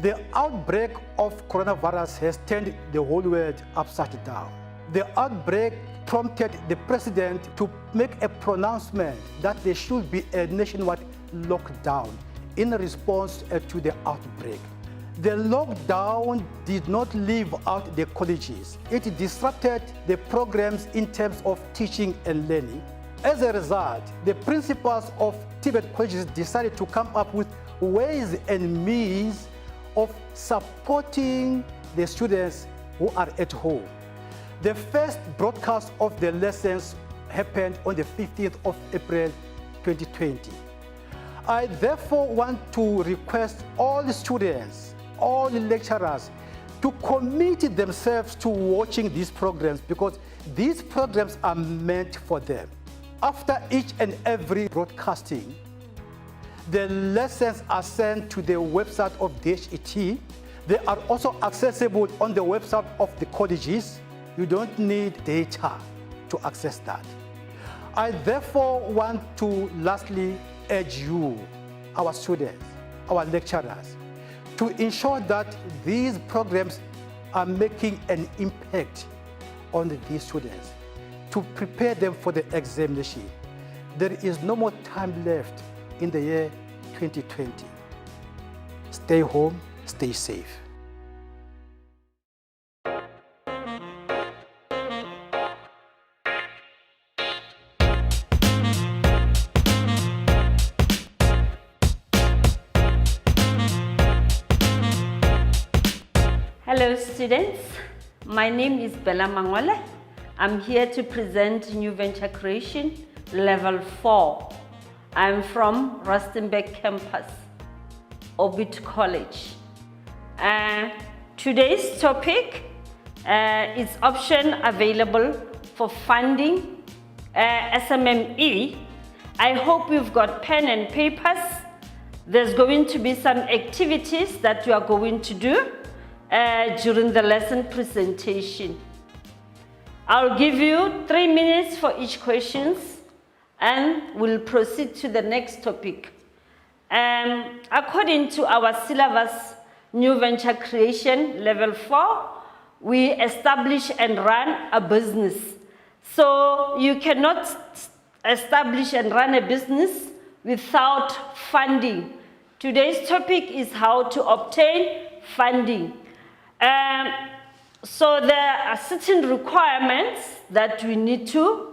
The outbreak of coronavirus has turned the whole world upside down. The outbreak prompted the president to make a pronouncement that there should be a nationwide lockdown in response to the outbreak. The lockdown did not leave out the colleges. It disrupted the programs in terms of teaching and learning. As a result, the principals of TVET colleges decided to come up with ways and means of supporting the students who are at home. The first broadcast of the lessons happened on the 15th of April 2020. I therefore want to request all the students, all the lecturers to commit themselves to watching these programs because these programs are meant for them. After each and every broadcasting, the lessons are sent to the website of TVET. They are also accessible on the website of the colleges. You don't need data to access that. I therefore want to lastly urge you, our students, our lecturers, to ensure that these programs are making an impact on these students, to prepare them for the examination. There is no more time left in the year 2020. Stay home, stay safe. Hello students, my name is Bella Mangwale. I'm here to present New Venture Creation Level 4. I'm from Rustenburg campus, Orbit College. Today's topic is option available for funding SMME. I hope you've got pen and papers. There's going to be some activities that you are going to do during the lesson presentation. I'll give you 3 minutes for each question and we'll proceed to the next topic. According to our syllabus, New Venture Creation Level 4, we establish and run a business. So you cannot establish and run a business without funding. Today's topic is how to obtain funding. So there are certain requirements that we need to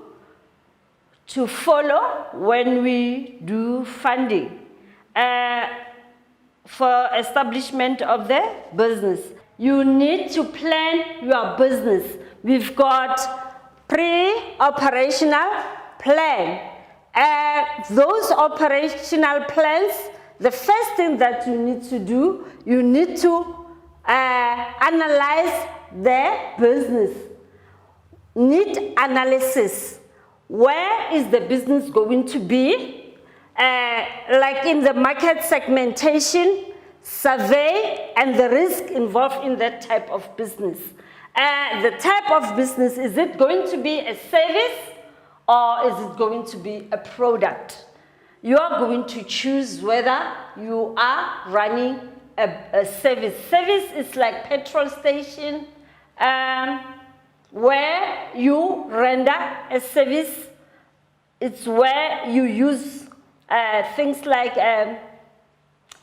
follow when we do funding for establishment of the business. You need to plan your business. We've got pre-operational plan. Those operational plans, the first thing that you need to do, you need to analyze the business. Need analysis. Where is the business going to be? Like in the market segmentation, survey, and the risk involved in that type of business. The type of business, is it going to be a service or is it going to be a product? You are going to choose whether you are running a service. Service is like petrol station, where you render a service. It's where you use things like,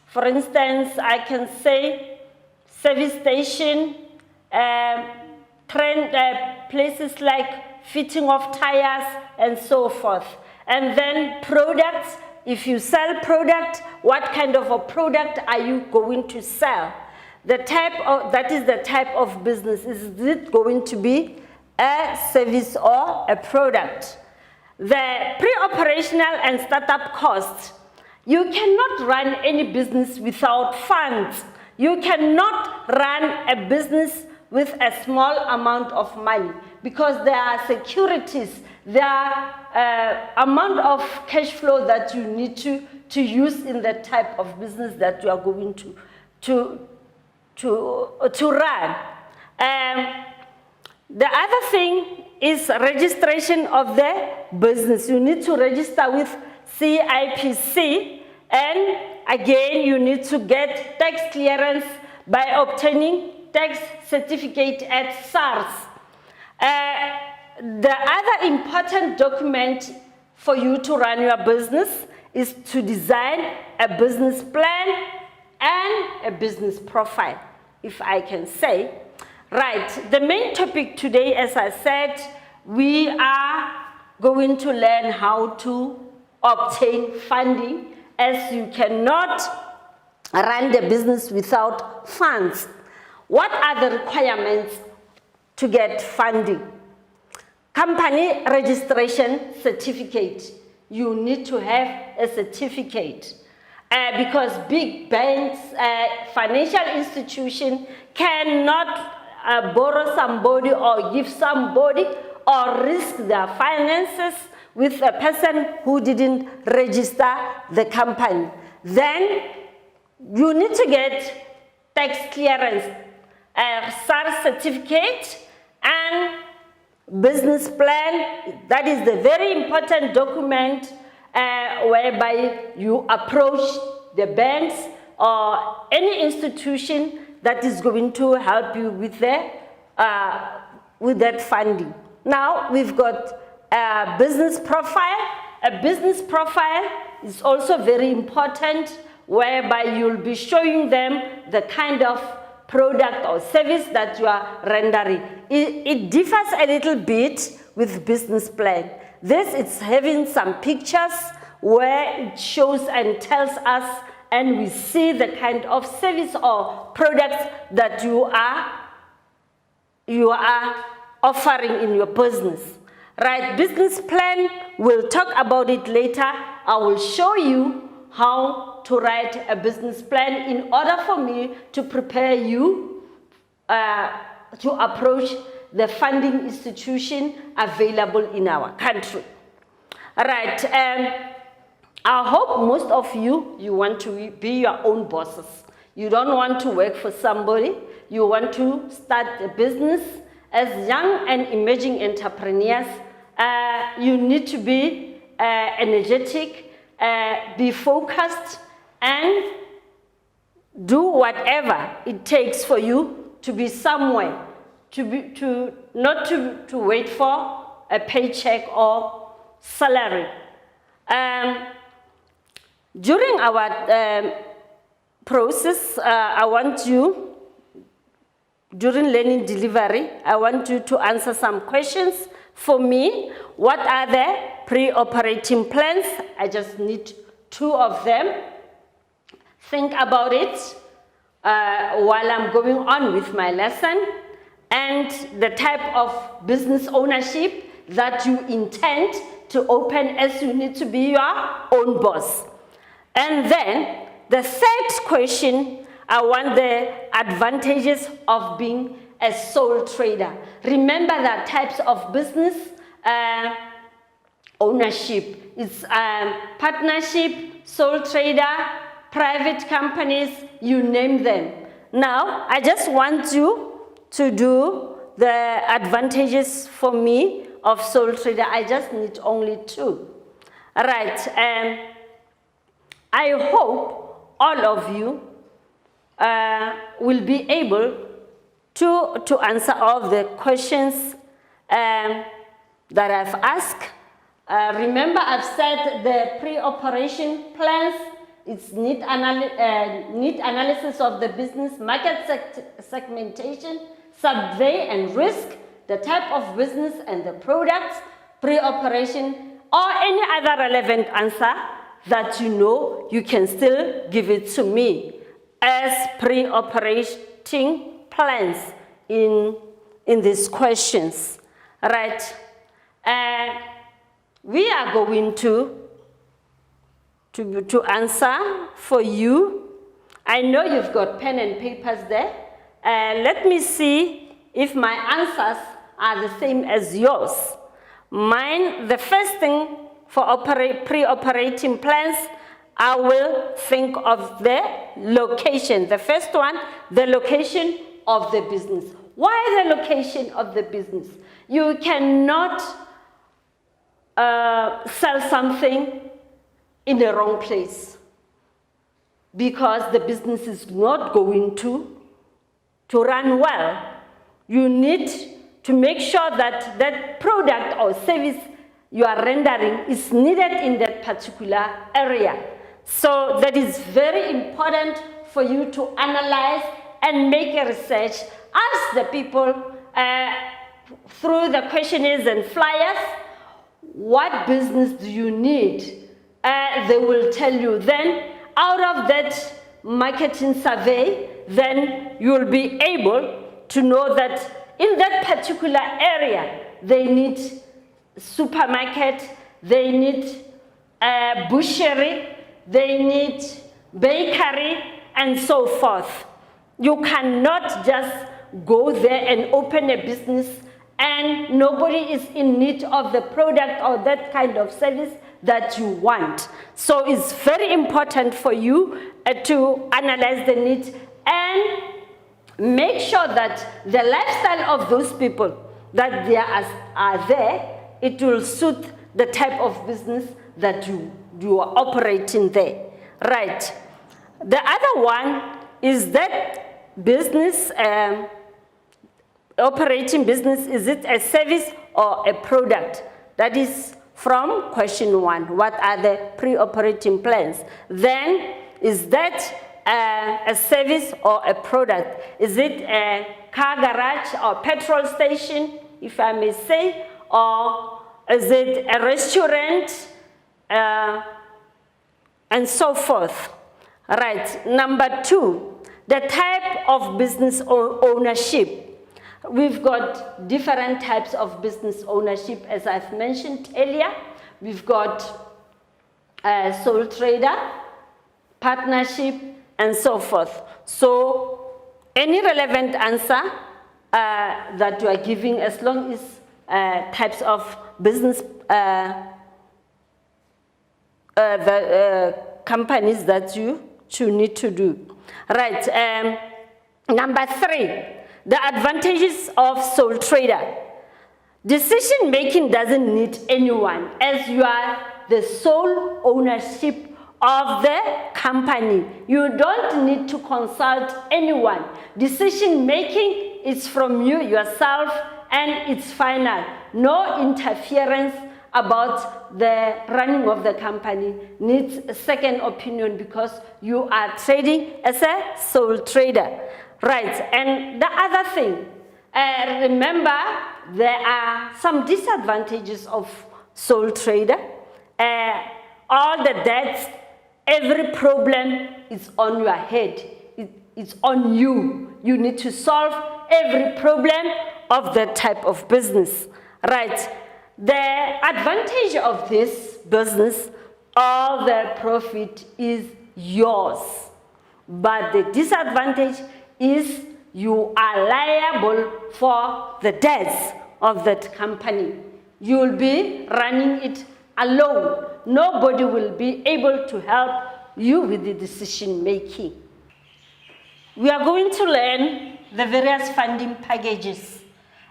for instance, I can say service station, places like fitting of tires and so forth. And then products. If you sell product, what kind of a product are you going to sell? That is the type of business. Is it going to be a service or a product? The pre-operational and startup costs. You cannot run any business without funds. You cannot run a business with a small amount of money because there are securities, there are amount of cash flow that you need to use in the type of business that you are going to run. The other thing is registration of the business. You need to register with CIPC, and again you need to get tax clearance by obtaining tax certificate at SARS. The other important document for you to run your business is to design a business plan and a business profile, if I can say. Right, the main topic today, as I said, we are going to learn how to obtain funding, as you cannot run the business without funds. What are the requirements to get funding? Company registration certificate. You need to have a certificate because big banks, financial institutions cannot borrow somebody or give somebody or risk their finances with a person who didn't register the company. Then you need to get tax clearance, SARS certificate, and business plan. That is the very important document whereby you approach the banks or any institution that is going to help you with that funding. Now we've got a business profile. A business profile is also very important, whereby you'll be showing them the kind of product or service that you are rendering. It differs a little bit with business plan. This is having some pictures where it shows and tells us, and we see the kind of service or products that you are offering in your business. Right, business plan, we'll talk about it later. I will show you how to write a business plan in order for me to prepare you to approach the funding institution available in our country. All right, I hope most of you want to be your own bosses. You don't want to work for somebody. You want to start a business. As young and emerging entrepreneurs, you need to be energetic, be focused, and do whatever it takes for you to be somewhere, not to wait for a paycheck or salary. During our process, during learning delivery, I want you to answer some questions for me. What are the pre-operating plans? I just need 2 of them. Think about it while I'm going on with my lesson, and the type of business ownership that you intend to open, as you need to be your own boss. And then the third question, I want the advantages of being a sole trader. Remember that types of business ownership. It's partnership, sole trader, private companies, you name them. Now, I just want you to do the advantages for me of sole trader. I just need only 2. All right, I hope all of you will be able to answer all the questions that I've asked. Remember, I've said the pre-operation plans, it's need analysis of the business, market segmentation, survey and risk, the type of business and the products, pre-operation, or any other relevant answer that you know, you can still give it to me as pre-operating plans in these questions. Right? We are going to answer for you. I know you've got pen and papers there. Let me see if my answers are the same as yours. Mine, the first thing for pre-operating plans, I will think of the location. The first one, the location of the business. Why the location of the business? You cannot sell something in the wrong place, because the business is not going to to run well, you need to make sure that that product or service you are rendering is needed in that particular area. So that is very important for you to analyze and make a research. Ask the people through the questionnaires and flyers, what business do you need? They will tell you. Then out of that marketing survey, then you will be able to know that in that particular area, they need supermarket, they need butchery, they need bakery, and so forth. You cannot just go there and open a business and nobody is in need of the product or that kind of service that you want. So it's very important for you to analyze the needs and make sure that the lifestyle of those people that they are there, it will suit the type of business that you are operating there. Right. The other one is that business, operating business, is it a service or a product? That is from question 1. What are the pre-operating plans? Then, is that a service or a product? Is it a car garage or petrol station, if I may say? Or is it a restaurant? And so forth. Right. Number 2, the type of business ownership. We've got different types of business ownership, as I've mentioned earlier. We've got sole trader, partnership, and so forth. So any relevant answer that you are giving, as long as types of business, the companies that you need to do. Right. Number 3. The advantages of sole trader. Decision making doesn't need anyone, as you are the sole ownership of the company. You don't need to consult anyone. Decision making is from you yourself and it's final. No interference about the running of the company needs a second opinion because you are trading as a sole trader. Right, and the other thing, remember there are some disadvantages of sole trader. All the debts, every problem is on your head. It's on you. You need to solve every problem of that type of business. Right, the advantage of this business, all the profit is yours. But the disadvantage is you are liable for the debts of that company. You will be running it alone. Nobody will be able to help you with the decision making. We are going to learn the various funding packages,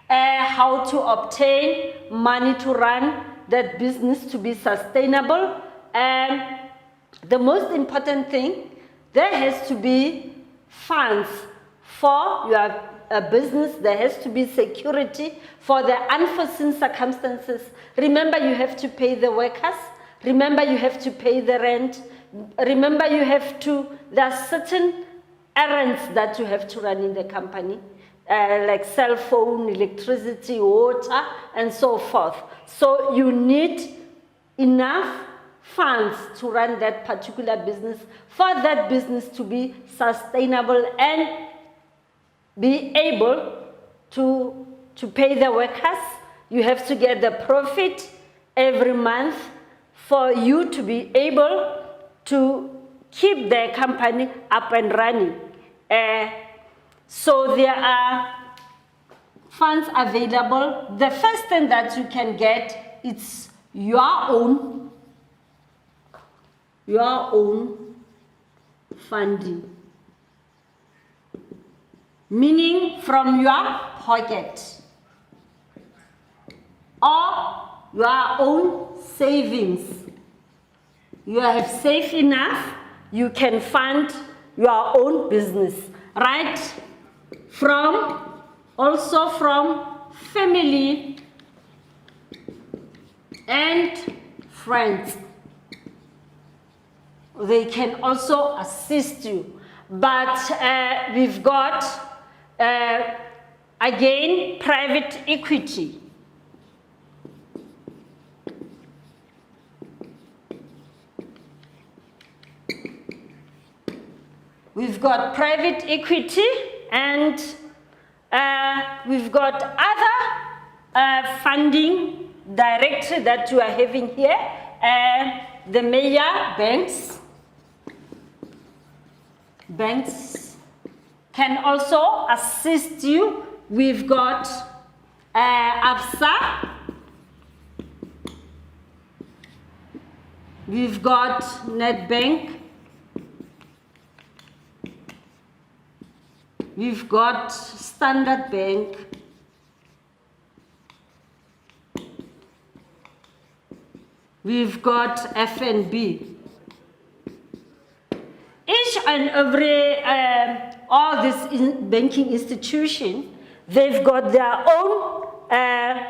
how to obtain money to run that business to be sustainable. And the most important thing, there has to be funds for your business. There has to be security for the unforeseen circumstances. Remember, you have to pay the workers. Remember, you have to pay the rent. Remember, there are certain errands that you have to run in the company, like cell phone, electricity, water, and so forth. So you need enough funds to run that particular business, for that business to be sustainable and be able to pay the workers. You have to get the profit every month for you to be able to keep the company up and running. So there are funds available. The first thing that you can get is your own funding. Meaning from your pocket or your own savings. You have saved enough, you can fund your own business, right? also from family and friends. They can also assist you. But we've got, again, private equity. We've got private equity, and we've got other funding directly that you are having here. The major banks. Banks can also assist you. We've got ABSA. We've got Nedbank. We've got Standard Bank. We've got FNB. Each and every, all these banking institutions, they've got their own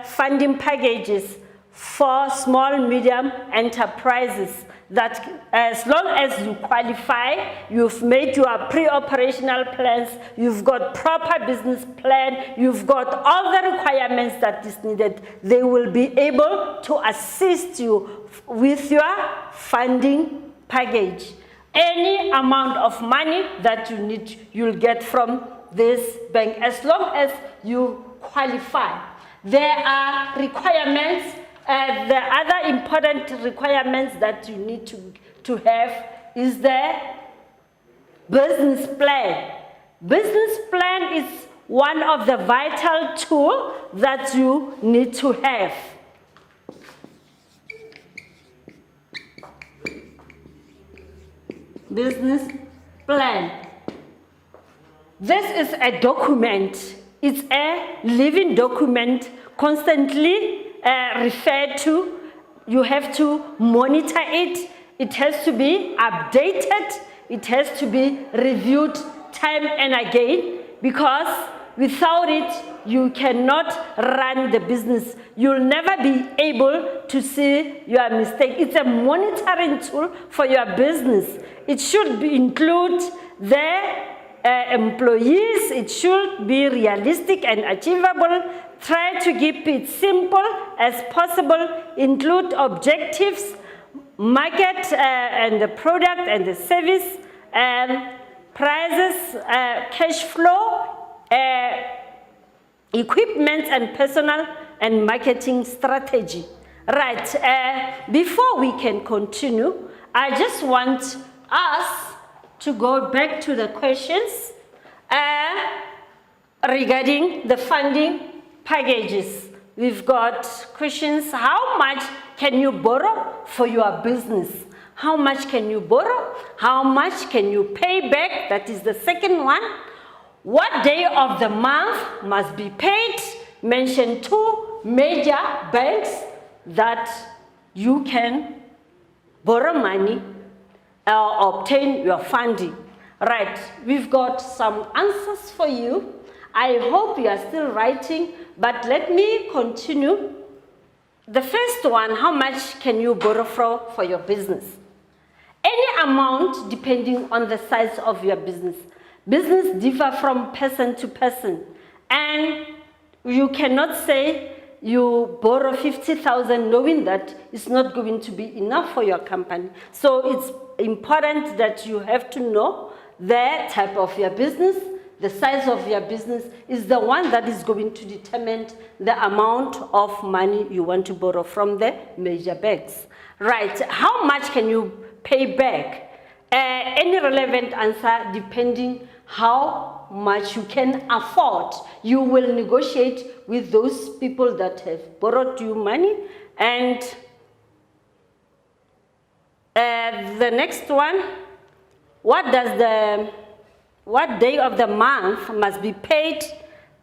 funding packages for small, medium enterprises that as long as you qualify, you've made your pre-operational plans, you've got proper business plan, you've got all the requirements that is needed, they will be able to assist you with your funding package. Any amount of money that you need, you'll get from this bank as long as you qualify. There are requirements. The other important requirements that you need to have is the business plan. Business plan is one of the vital tools that you need to have. Business plan. This is a document. It's a living document, constantly referred to. You have to monitor it. It has to be updated. It has to be reviewed time and again, because without it, you cannot run the business. You'll never be able to see your mistake. It's a monitoring tool for your business. It should include the employees. It should be realistic and achievable. Try to keep it simple as possible. Include objectives, market and the product and the service, prices, cash flow, equipment and personal and marketing strategy. Right, before we can continue, I just want us to go back to the questions regarding the funding packages. We've got questions. How much can you borrow for your business? How much can you borrow? How much can you pay back? That is the second one. What day of the month must be paid? Mention two major banks that you can borrow money or obtain your funding. Right, we've got some answers for you. I hope you are still writing, but let me continue. The first one, how much can you borrow for your business? Any amount depending on the size of your business. Business differ from person to person, and you cannot say you borrow 50,000 knowing that it's not going to be enough for your company. So it's important that you have to know the type of your business. The size of your business is the one that is going to determine the amount of money you want to borrow from the major banks. Right, how much can you pay back? Any relevant answer depending how much you can afford. You will negotiate with those people that have borrowed you money. And the next one, what day of the month must be paid?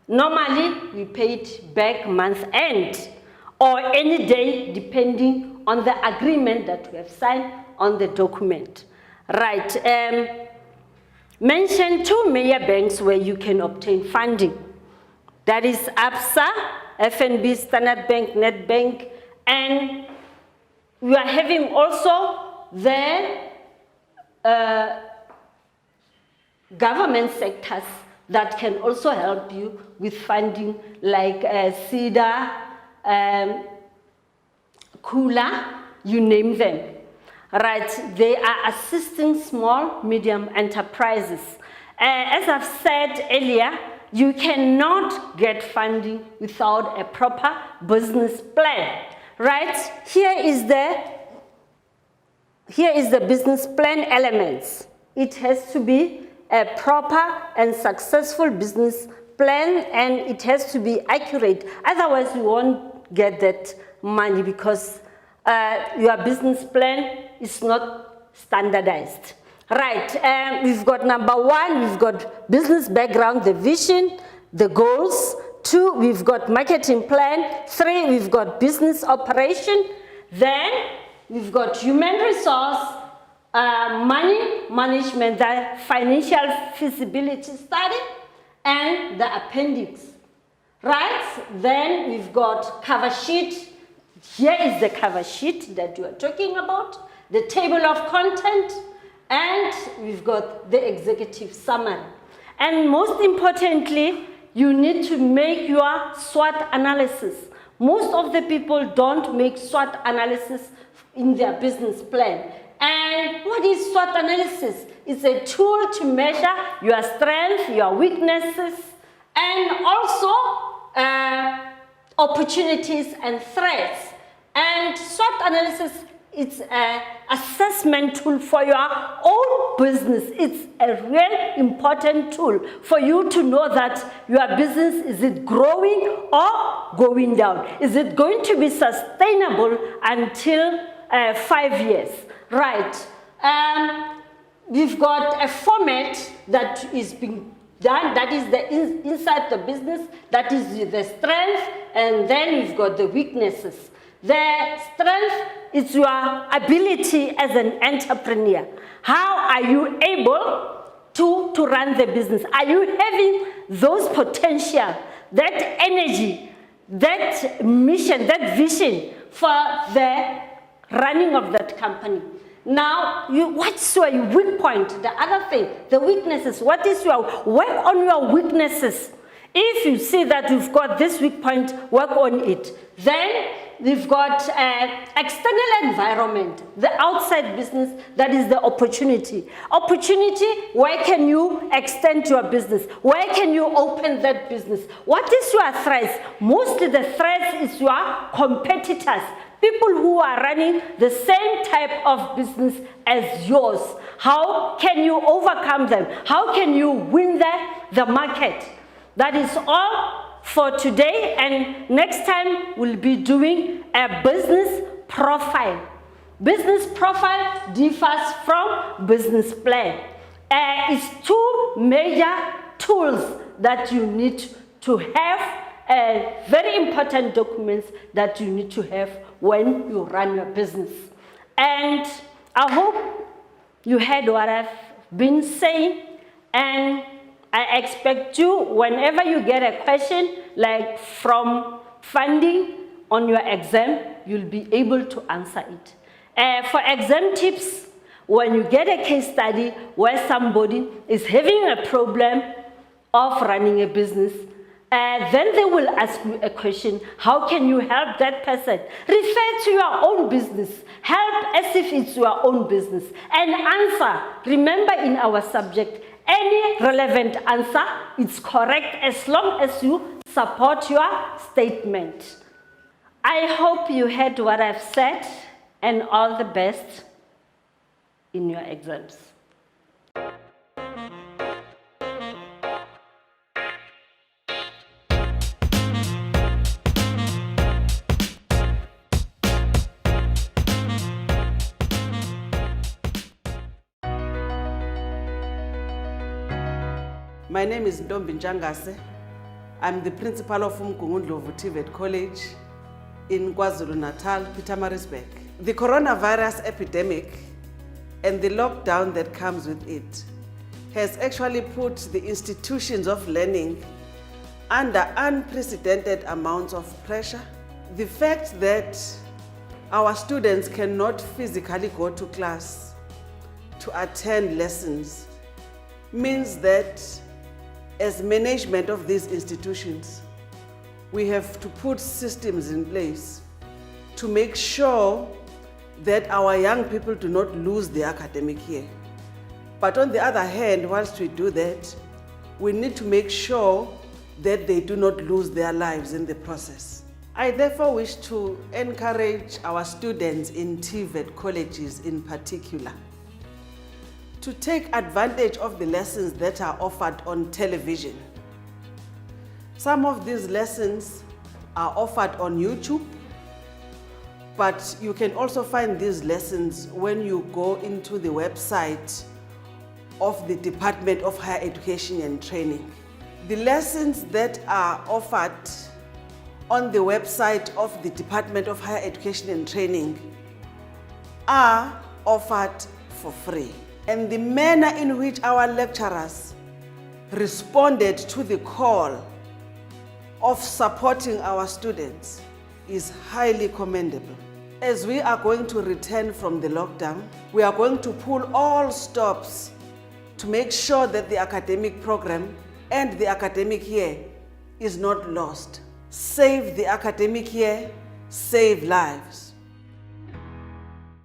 Normally, we pay it back month end, or any day depending on the agreement that we have signed on the document. Right, mention 2 major banks where you can obtain funding. That is ABSA, FNB, Standard Bank, Nedbank, and we are having also the government sectors that can also help you with funding, like CEDA, Kula, you name them. Right, they are assisting small, medium enterprises. As I've said earlier, you cannot get funding without a proper business plan. Right, here is the business plan elements. It has to be a proper and successful business plan, and it has to be accurate. Otherwise, you won't get that money because your business plan is not standardized. Right, we've got number 1, we've got business background, the vision, the goals. 2, we've got marketing plan. 3, we've got business operation. Then we've got human resource, money management, the financial feasibility study, and the appendix. Right, then we've got cover sheet. Here is the cover sheet that you are talking about, the table of content, and we've got the executive summary. And most importantly, you need to make your SWOT analysis. Most of the people don't make SWOT analysis in their business plan. And what is SWOT analysis? It's a tool to measure your strengths, your weaknesses, and also opportunities and threats. And SWOT analysis, it's an assessment tool for your own business. It's a real important tool for you to know that your business, is it growing or going down? Is it going to be sustainable until 5 years? Right. We've got a format that is being done, that is the inside the business, that is the strength, and then we've got the weaknesses. The strength is your ability as an entrepreneur. How are you able to run the business? Are you having those potential, that energy, that mission, that vision for the running of that company? Now, what's your weak point? The other thing, the weaknesses. What is your work on your weaknesses? If you see that you've got this weak point, work on it. Then we've got external environment, the outside business, that is the opportunity. Opportunity, where can you extend your business? Where can you open that business? What is your threats? Mostly the threats is your competitors. People who are running the same type of business as yours. How can you overcome them? How can you win the market? That is all for today, and next time we'll be doing a business profile. Business profile differs from business plan. It's 2 major tools that you need to have, very important documents that you need to have when you run your business. And I hope you heard what I've been saying, and I expect you, whenever you get a question, like from funding on your exam, you'll be able to answer it. For exam tips, when you get a case study where somebody is having a problem of running a business, then they will ask you a question, how can you help that person? Refer to your own business. Help as if it's your own business. And answer. Remember, in our subject, any relevant answer is correct as long as you support your statement. I hope you heard what I've said, and all the best in your exams. My name is Ntombi Njangase. I'm the principal of Umgungundlovu TVET College in KwaZulu-Natal, Pietermaritzburg. The coronavirus epidemic and the lockdown that comes with it has actually put the institutions of learning under unprecedented amounts of pressure. The fact that our students cannot physically go to class to attend lessons means that as management of these institutions, we have to put systems in place to make sure that our young people do not lose the academic year. But on the other hand, whilst we do that, we need to make sure that they do not lose their lives in the process. I therefore wish to encourage our students in TVET colleges in particular to take advantage of the lessons that are offered on television. Some of these lessons are offered on YouTube, but you can also find these lessons when you go into the website of the Department of Higher Education and Training. The lessons that are offered on the website of the Department of Higher Education and Training are offered for free. And the manner in which our lecturers responded to the call of supporting our students is highly commendable. As we are going to return from the lockdown, we are going to pull all stops to make sure that the academic program and the academic year is not lost. Save the academic year, save lives.